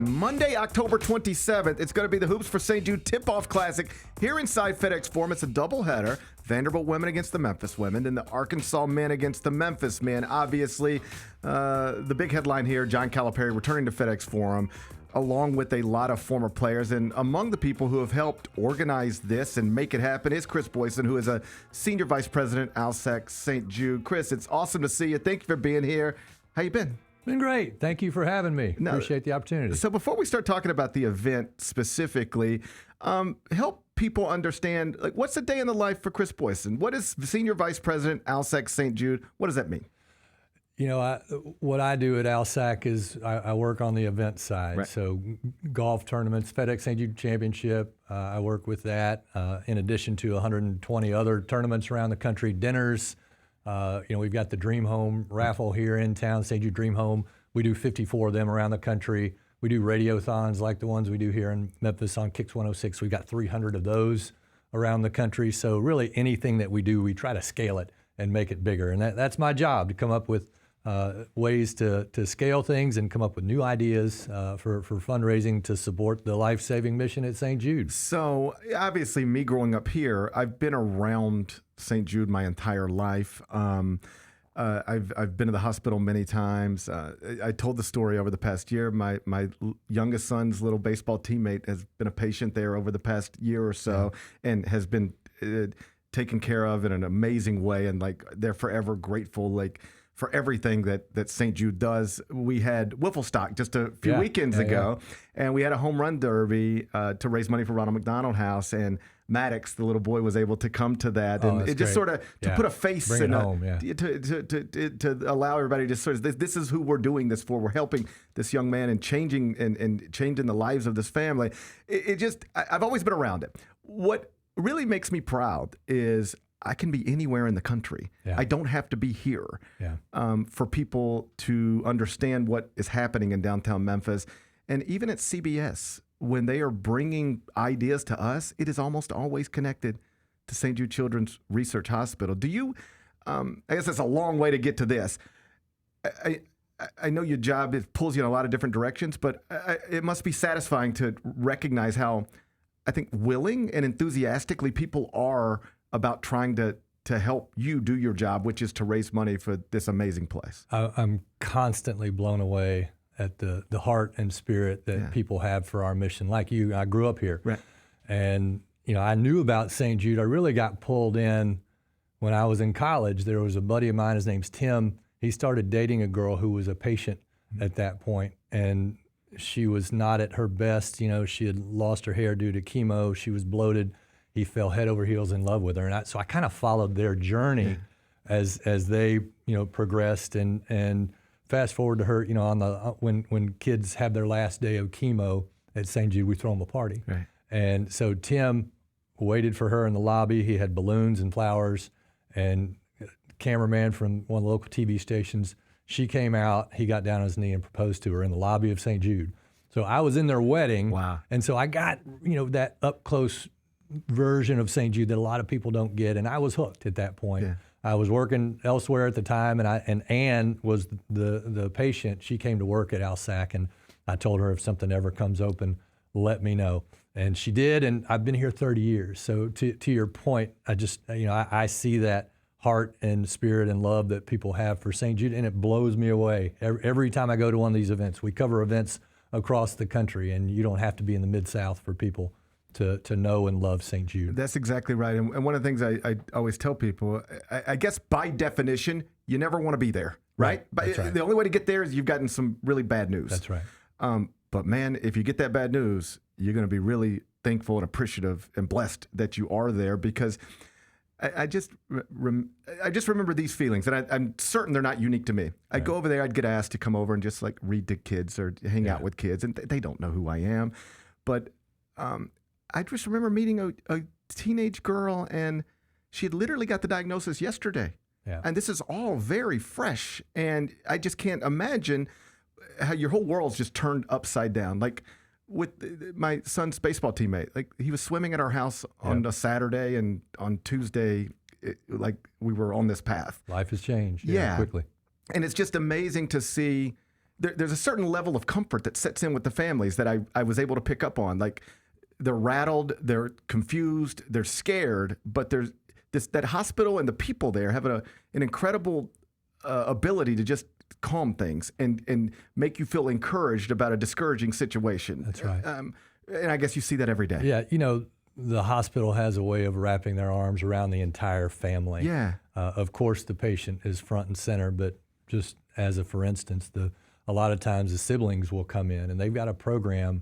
Monday, October 27th, it's going to be the Hoops for St. Jude Tipoff Classic here inside FedEx Forum. It's a doubleheader. Vanderbilt women against the Memphis women, and the Arkansas men against the Memphis men. Obviously, the big headline here, Coach Calipari returning to FedEx Forum, along with a lot of former players. And among the people who have helped organize this and make it happen is Chris Boysen, who is a Senior Vice President, ALSAC St. Jude. Chris, it's awesome to see you. Thank you for being here. How you been? Been great. Thank you for having me. Appreciate the opportunity. So before we start talking about the event specifically, help people understand, like, what's a day in the life for Chris Boysen? What is Senior Vice President, ALSAC St. Jude? What does that mean? You know, what I do at ALSAC is I work on the event side. Right. So golf tournaments, FedEx St. Jude Championship, I work with that, in addition to 120 other tournaments around the country, dinners. We've got the Dream Home raffle here in town, St. Jude Dream Home. We do 54 of them around the country. We do radiothons like the ones we do here in Memphis on Kicks 106. We've got 300 of those around the country. So really anything that we do, we try to scale it and make it bigger. And that's my job, to come up with ways to scale things and come up with new ideas for fundraising to support the life-saving mission at St. Jude. So obviously, me growing up here, I've been around St. Jude my entire life. I've been to the hospital many times. I told the story over the past year. My youngest son's little baseball teammate has been a patient there over the past year or so, and has been taken care of in an amazing way, and like they're forever grateful, like, for everything that St. Jude does. We had Wiffle Stock just a few weekends ago, and we had a home run derby to raise money for Ronald McDonald House, and Maddox, the little boy, was able to come to that, and it just sort of to put a face in home, to allow everybody to sort of, this is who we're doing this for. We're helping this young man and changing the lives of this family. I've always been around it. What really makes me proud is I can be anywhere in the country. Yeah. I don't have to be here for people to understand what is happening in downtown Memphis. And even at CBS, when they are bringing ideas to us, it is almost always connected to St. Jude Children's Research Hospital. Do you, I guess that's a long way to get to this. I know your job pulls you in a lot of different directions, but it must be satisfying to recognize how, I think, willing and enthusiastically people are about trying to help you do your job, which is to raise money for this amazing place. I'm constantly blown away at the heart and spirit that people have for our mission. Like you, I grew up here. Right. And, I knew about St. Jude. I really got pulled in when I was in college. There was a buddy of mine, his name's Tim. He started dating a girl who was a patient at that point, and she was not at her best. She had lost her hair due to chemo. She was bloated. He fell head over heels in love with her, and so I kind of followed their journey as they progressed. And fast forward to her, when kids have their last day of chemo at St. Jude, we throw them a party. Right. And so Tim waited for her in the lobby. He had balloons and flowers, and cameraman from one of the local TV stations. She came out. He got down on his knee and proposed to her in the lobby of St. Jude. So I was in their wedding. Wow. And so I got that up close version of St. Jude that a lot of people don't get, and I was hooked at that point. Yeah. I was working elsewhere at the time, and Ann was the patient. She came to work at ALSAC, and I told her, if something ever comes open, let me know. And she did, and I've been here 30 years. So to your point, I see that heart and spirit and love that people have for St. Jude, and it blows me away. Every time I go to one of these events, we cover events across the country, and you don't have to be in the Mid-South for people to know and love St. Jude. That's exactly right. And one of the things I always tell people, I guess by definition, you never want to be there, right? That's right. The only way to get there is you've gotten some really bad news. That's right. But man, if you get that bad news, you're going to be really thankful and appreciative and blessed that you are there, because I just remember these feelings, and I'm certain they're not unique to me. I'd go over there, I'd get asked to come over and just like read to kids or hang out with kids, and they don't know who I am. But I just remember meeting a teenage girl, and she had literally got the diagnosis yesterday. Yeah. And this is all very fresh, and I just can't imagine how your whole world's just turned upside down. Like with my son's baseball teammate, like he was swimming at our house on a Saturday, and on Tuesday, like we were on this path. Life has changed Yeah. quickly. And it's just amazing to see there's a certain level of comfort that sets in with the families that I was able to pick up on. Like, they're rattled, they're confused, they're scared, but there's that hospital and the people there have an incredible ability to just calm things and make you feel encouraged about a discouraging situation. That's right. And I guess you see that every day. Yeah, the hospital has a way of wrapping their arms around the entire family. Yeah. Of course, the patient is front and center, but just as a for instance, a lot of times the siblings will come in and they've got a program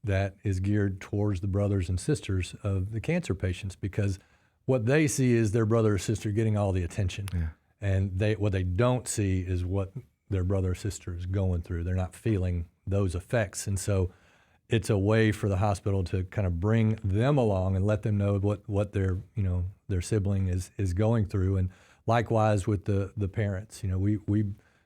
that is geared towards the brothers and sisters of the cancer patients, because what they see is their brother or sister getting all the attention. Yeah. And what they don't see is what their brother or sister is going through. They're not feeling those effects. And so it's a way for the hospital to kind of bring them along and let them know what their sibling is going through. And likewise with the parents, we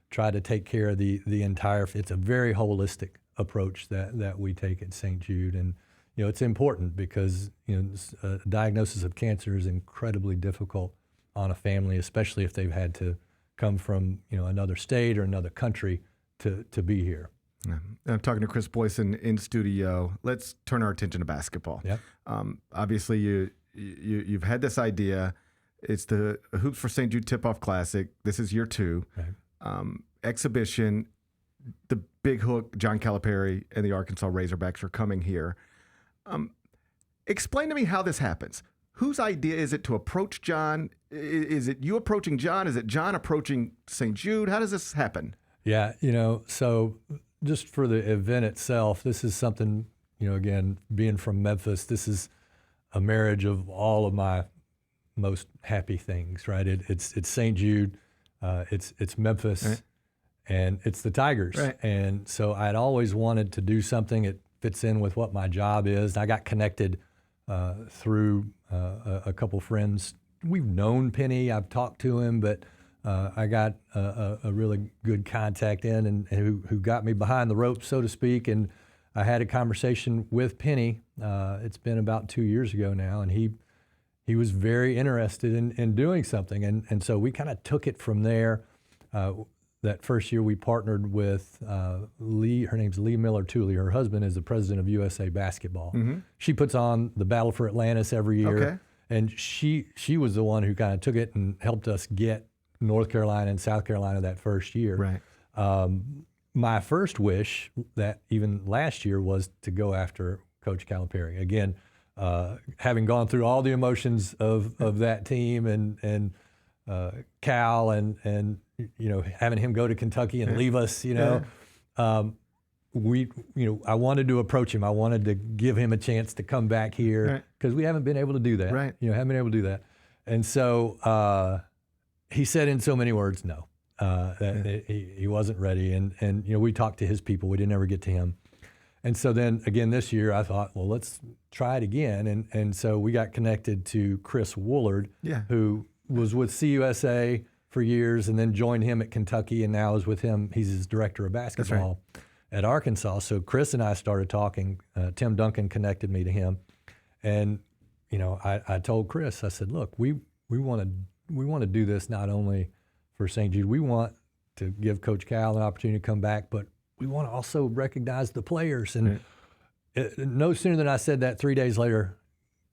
try to take care of the entire, it's a very holistic approach that we take at St. Jude. And, it's important because, a diagnosis of cancer is incredibly difficult on a family, especially if they've had to come from, another state or another country to be here. Yeah. I'm talking to Chris Boysen in studio. Let's turn our attention to basketball. Yep. Obviously, you've had this idea. It's the Hoops for St. Jude Tipoff Classic. This is year 2. Right. Exhibition. The Big Hook, John Calipari, and the Arkansas Razorbacks are coming here. Explain to me how this happens. Whose idea is it to approach John? Is it you approaching John? Is it John approaching St. Jude? How does this happen? Yeah, so just for the event itself, this is something, again, being from Memphis, this is a marriage of all of my most happy things, right? It's St. Jude, it's Memphis, right, and it's the Tigers. Right. And so I'd always wanted to do something that fits in with what my job is. I got connected through a couple friends. We've known Penny. I've talked to him, but I got a really good contact in and who got me behind the ropes, so to speak. And I had a conversation with Penny. It's been about 2 years ago now, and he was very interested in doing something. And so we kind of took it from there. That first year we partnered with Lee. Her name's Lee Miller-Tooley. Her husband is the president of USA Basketball. Mm-hmm. She puts on the Battle for Atlantis every year. Okay. And she was the one who kind of took it and helped us get North Carolina and South Carolina that first year. Right. My first wish, that even last year, was to go after Coach Calipari. Again, having gone through all the emotions of that team and Cal and having him go to Kentucky and leave us, I wanted to approach him. I wanted to give him a chance to come back here because we haven't been able to do that. Right. Haven't been able to do that. And so he said in so many words, no, that he wasn't ready. And we talked to his people. We didn't ever get to him. And so then again this year, I thought, well, let's try it again. And so we got connected to Chris Woolard, who was with CUSA for years and then joined him at Kentucky and now is with him. He's his director of basketball at Arkansas. So Chris and I started talking. Tim Duncan connected me to him. And, I told Chris, I said, look, we want to do this not only for St. Jude. We want to give Coach Cal an opportunity to come back, but we want to also recognize the players. And no sooner than I said that, 3 days later,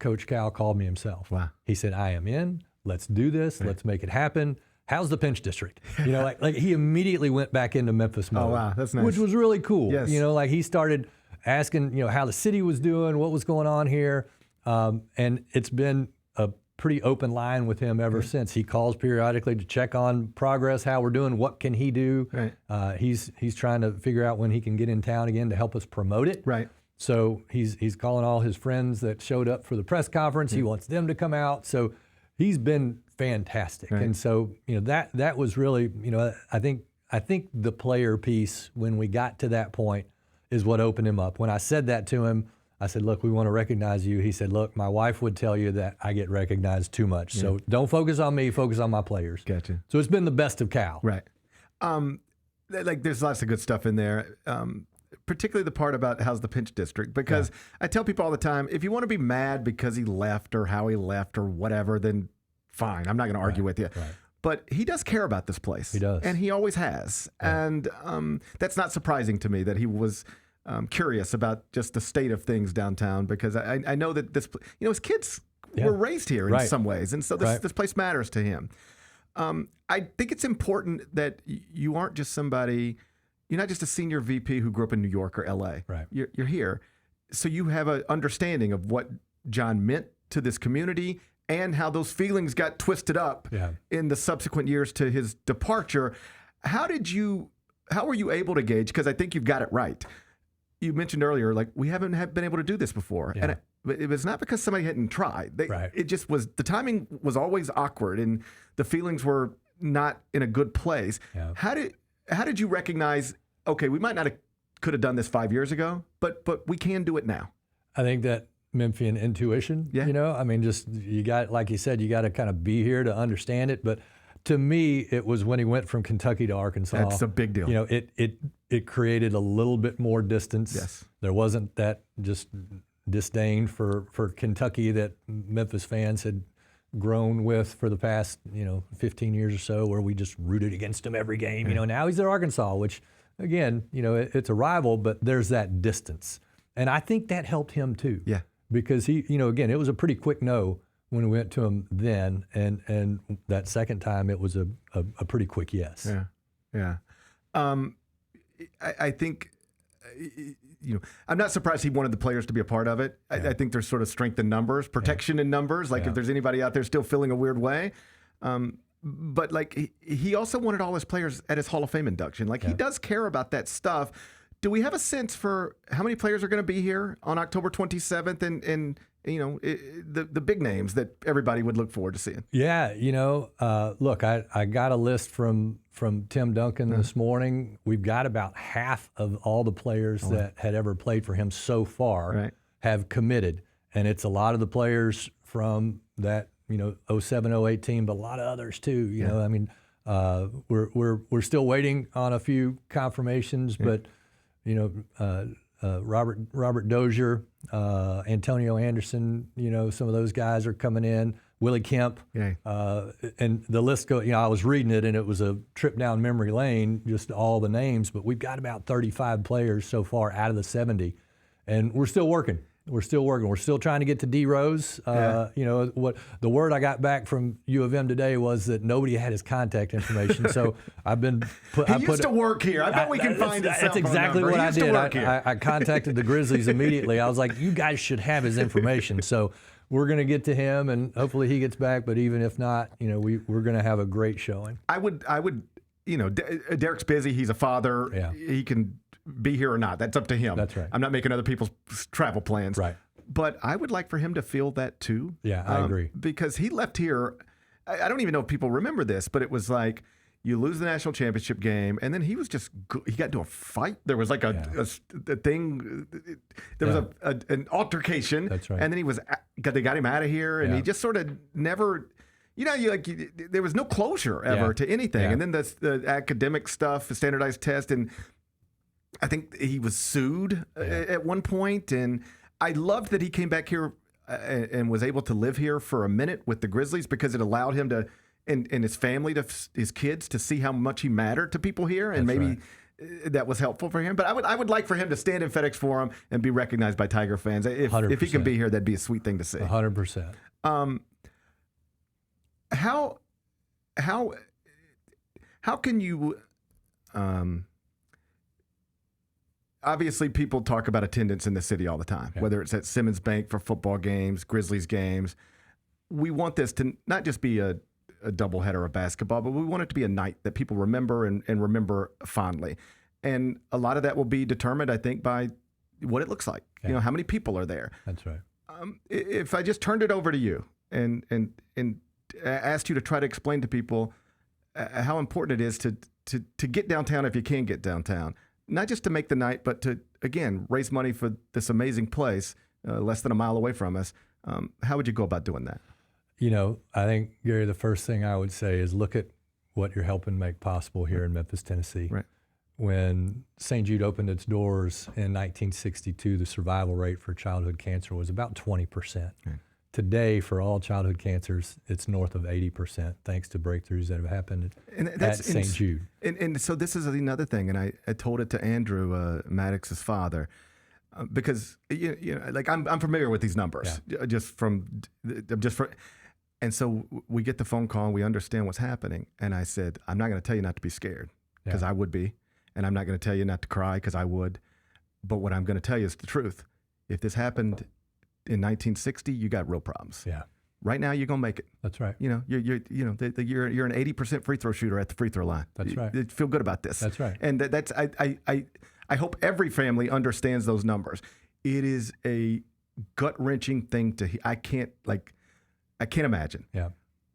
Coach Cal called me himself. Wow. He said, I am in. Let's do this. Let's make it happen. How's the Pinch District? Like he immediately went back into Memphis mode. Oh, wow. That's nice. Which was really cool. Yes. He started asking, how the city was doing, what was going on here. And it's been a pretty open line with him ever since. He calls periodically to check on progress, how we're doing, what can he do. Right. He's trying to figure out when he can get in town again to help us promote it. Right. So he's calling all his friends that showed up for the press conference. He wants them to come out. So he's been fantastic. Right. And so, that was really, I think the player piece, when we got to that point, is what opened him up. When I said that to him, I said, look, we want to recognize you. He said, look, my wife would tell you that I get recognized too much. So don't focus on me, focus on my players. Gotcha. So it's been the best of Cal. Right. There's lots of good stuff in there. Particularly the part about how's the Pinch District, because I tell people all the time, if you want to be mad because he left or how he left or whatever, then fine. I'm not going to argue with you. Right. but he does care about this place. He does. And he always has. Yeah. And that's not surprising to me that he was curious about just the state of things downtown, because I know that this, his kids were raised here in some ways. And so this place matters to him. I think it's important that you aren't just somebody, you're not just a senior VP who grew up in New York or LA. Right. You're here. So you have an understanding of what John meant to this community and how those feelings got twisted up in the subsequent years to his departure. How were you able to gauge? Because I think you've got it right. You mentioned earlier, like, we haven't been able to do this before. Yeah. And it was not because somebody hadn't tried. It just was, the timing was always awkward and the feelings were not in a good place. Yeah. How did you recognize, okay, we might not could have done this 5 years ago, but we can do it now? I think that Memphian intuition, I mean, just, you got, like you said, you got to kind of be here to understand it. But to me, it was when he went from Kentucky to Arkansas. That's a big deal. It created a little bit more distance. Yes. There wasn't that just disdain for Kentucky that Memphis fans had grown with for the past 15 years or so, where we just rooted against him every game. Now he's at Arkansas, which again, it's a rival, but there's that distance, and I think that helped him too. Yeah, because he, again, it was a pretty quick no when we went to him then, and that second time it was a pretty quick yes. Yeah. I think. I'm not surprised he wanted the players to be a part of it. I think there's sort of strength in numbers, protection in numbers. Like if there's anybody out there still feeling a weird way. But like he also wanted all his players at his Hall of Fame induction. Like he does care about that stuff. Do we have a sense for how many players are going to be here on October 27th and the big names that everybody would look forward to seeing? Yeah, look, I got a list from Tim Duncan this morning. We've got about half of all the players that had ever played for him so far have committed. And it's a lot of the players from that 07, 08 team, but a lot of others too. I mean, we're still waiting on a few confirmations, but Robert Dozier, Antonio Anderson, some of those guys are coming in. Willie Kemp, and the list goes. I was reading it, and it was a trip down memory lane, just all the names. But we've got about 35 players so far out of the 70, and we're still working. We're still trying to get to D Rose. What the word I got back from U of M today was that nobody had his contact information. So I've been he used to work here. I bet we can find his cell phone number. That's exactly what I did. I contacted the Grizzlies immediately. I was like, you guys should have his information. So we're going to get to him, and hopefully he gets back. But even if not, we're going to have a great showing. I would. Derek's busy. He's a father. Yeah. He can be here or not. That's up to him. That's right. I'm not making other people's travel plans. Right. But I would like for him to feel that too. Yeah, I agree. Because he left here, I don't even know if people remember this, but it was like you lose the national championship game, and then he was just, he got into a fight. There was like a thing, there was an altercation. That's right. And then they got him out of here, and he just sort of never, there was no closure ever to anything. Yeah. And then the academic stuff, the standardized test, and I think he was sued at one point, and I loved that he came back here and was able to live here for a minute with the Grizzlies, because it allowed him to, and his family, his kids, to see how much he mattered to people here, and maybe that was helpful for him. But I would like for him to stand in FedEx Forum and be recognized by Tiger fans. If he can be here, that'd be a sweet thing to see. 100%. How can you? Obviously, people talk about attendance in the city all the time, whether it's at Simmons Bank for football games, Grizzlies games. We want this to not just be a doubleheader of basketball, but we want it to be a night that people remember and remember fondly. And a lot of that will be determined, I think, by what it looks like. Yeah. How many people are there. That's right. If I just turned it over to you and asked you to try to explain to people how important it is to get downtown if you can get downtown. Not just to make the night, but to, again, raise money for this amazing place less than a mile away from us. How would you go about doing that? I think, Gary, the first thing I would say is look at what you're helping make possible here in Memphis, Tennessee. Right. When St. Jude opened its doors in 1962, the survival rate for childhood cancer was about 20%. Right. today for all childhood cancers, it's north of 80%, thanks to breakthroughs that have happened at St. Jude. And so this is another thing, and I told it to Andrew, Maddox's father, because like I'm familiar with these numbers, just from. And so we get the phone call and we understand what's happening. And I said, I'm not going to tell you not to be scared, because I would be. And I'm not going to tell you not to cry, because I would. But what I'm going to tell you is the truth. If this happened in 1960, you got real problems. Yeah. Right now, you're going to make it. That's right. You're an 80% free throw shooter at the free throw line. That's right. You feel good about this. That's right. And I hope every family understands those numbers. It is a gut-wrenching thing to I can't imagine. Yeah.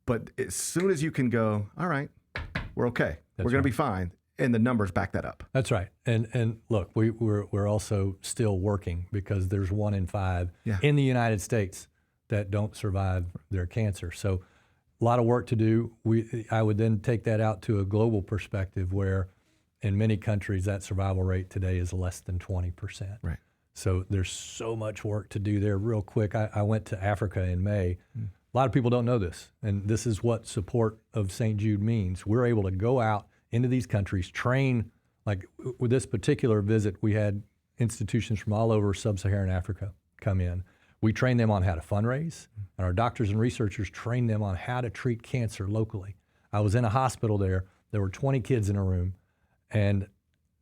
But as soon as you can go, all right, we're okay. That's we're going to be fine. And the numbers back that up. That's right. And look, we're also still working, because there's 1 in 5 in the United States that don't survive their cancer. So a lot of work to do. I would then take that out to a global perspective, where in many countries that survival rate today is less than 20%. Right. So there's so much work to do there. Real quick, I went to Africa in May. A lot of people don't know this, and this is what support of St. Jude means. We're able to go out into these countries, train. Like with this particular visit, we had institutions from all over sub-Saharan Africa come in. We train them on how to fundraise, and our doctors and researchers train them on how to treat cancer locally. I was in a hospital there. There were 20 kids in a room, and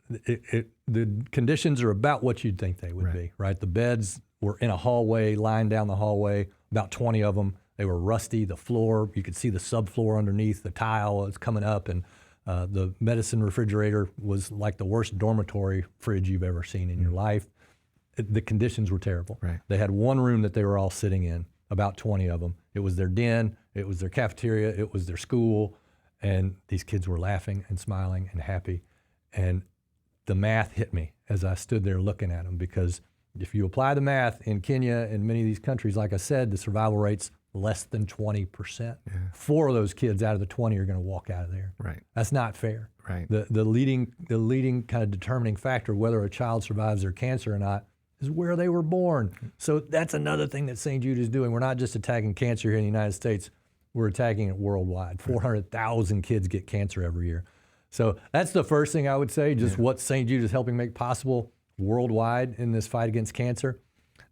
the conditions are about what you'd think they would be, right? The beds were in a hallway, lying down the hallway, about 20 of them. They were rusty. The floor, you could see the subfloor underneath. The tile was coming up, and the medicine refrigerator was like the worst dormitory fridge you've ever seen in your life. The conditions were terrible. Right. They had one room that they were all sitting in, about 20 of them. It was their den, it was their cafeteria, it was their school, and these kids were laughing and smiling and happy. And the math hit me as I stood there looking at them, because if you apply the math in Kenya and many of these countries, like I said, the survival rate's less than 20%. 4 of those kids out of the 20 are going to walk out of there. Right. That's not fair. Right. The leading kind of determining factor of whether a child survives their cancer or not is where they were born. So that's another thing that St. Jude is doing. We're not just attacking cancer here in the United States, we're attacking it worldwide. 400,000 kids get cancer every year. So that's the first thing I would say, just what St. Jude is helping make possible worldwide in this fight against cancer.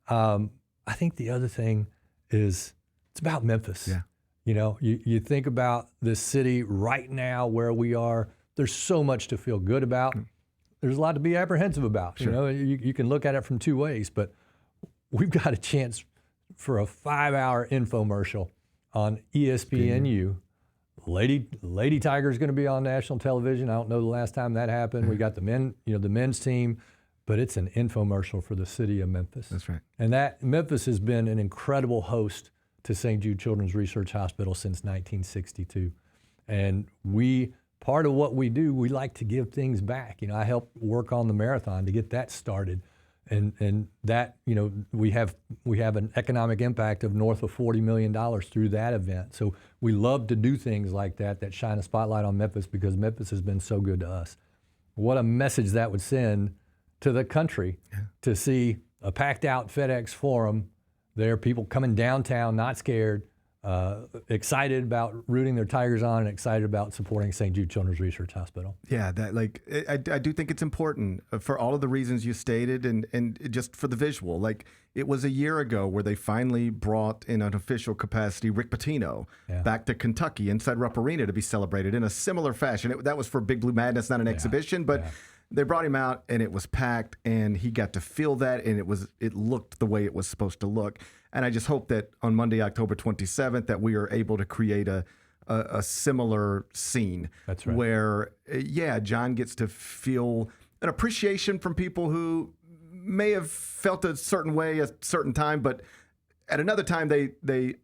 I think the other thing is it's about Memphis. Yeah. You know, you think about this city right now where we are, there's so much to feel good about. There's a lot to be apprehensive about. Sure. You know, you can look at it from 2 ways, but we've got a chance for a 5-hour infomercial on ESPNU. Lady Tiger's going to be on national television. I don't know the last time that happened. We got the men's team, but it's an infomercial for the city of Memphis. That's right. And that Memphis has been an incredible host to St. Jude Children's Research Hospital since 1962. And part of what we do, we like to give things back. You know, I helped work on the marathon to get that started. And that, you know, we have an economic impact of north of $40 million through that event. So we love to do things like that shine a spotlight on Memphis, because Memphis has been so good to us. What a message that would send to the country to see a packed out FedEx Forum. There are people coming downtown, not scared, excited about rooting their Tigers on, and excited about supporting St. Jude Children's Research Hospital. Yeah, I do think it's important for all of the reasons you stated, and just for the visual. Like, it was a year ago where they finally brought in an official capacity Rick Pitino back to Kentucky inside Rupp Arena to be celebrated in a similar fashion. That was for Big Blue Madness, not an exhibition, but they brought him out and it was packed, and he got to feel that, and it looked the way it was supposed to look. And I just hope that on Monday, October 27th, that we are able to create a similar scene. That's right. Where, John gets to feel an appreciation from people who may have felt a certain way at a certain time, but at another time they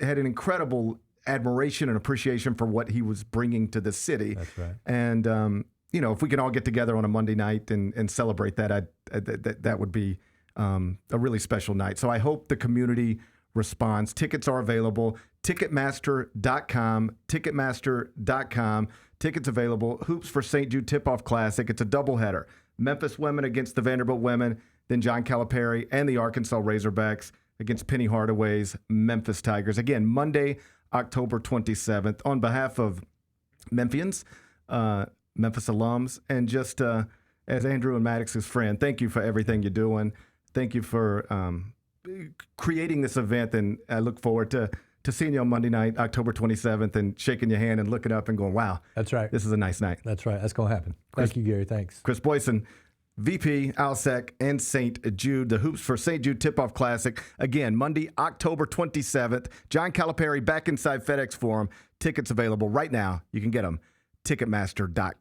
had an incredible admiration and appreciation for what he was bringing to the city. That's right. And if we can all get together on a Monday night and celebrate that, that would be a really special night. So I hope the community responds. Tickets are available. Ticketmaster.com. Ticketmaster.com. Tickets available. Hoops for St. Jude Tipoff Classic. It's a doubleheader. Memphis women against the Vanderbilt women, then John Calipari and the Arkansas Razorbacks against Penny Hardaway's Memphis Tigers. Again, Monday, October 27th. On behalf of Memphians, Memphis alums, and just as Andrew and Maddox's friend, thank you for everything you're doing. Thank you for creating this event, and I look forward to seeing you on Monday night, October 27th, and shaking your hand and looking up and going, wow. That's right. This is a nice night. That's right. That's going to happen. Thank you, Gary. Thanks. Chris Boysen, VP, ALSAC, and St. Jude, the hoops for St. Jude Tipoff Classic. Again, Monday, October 27th. John Calipari back inside FedEx Forum. Tickets available right now. You can get them. Ticketmaster.com.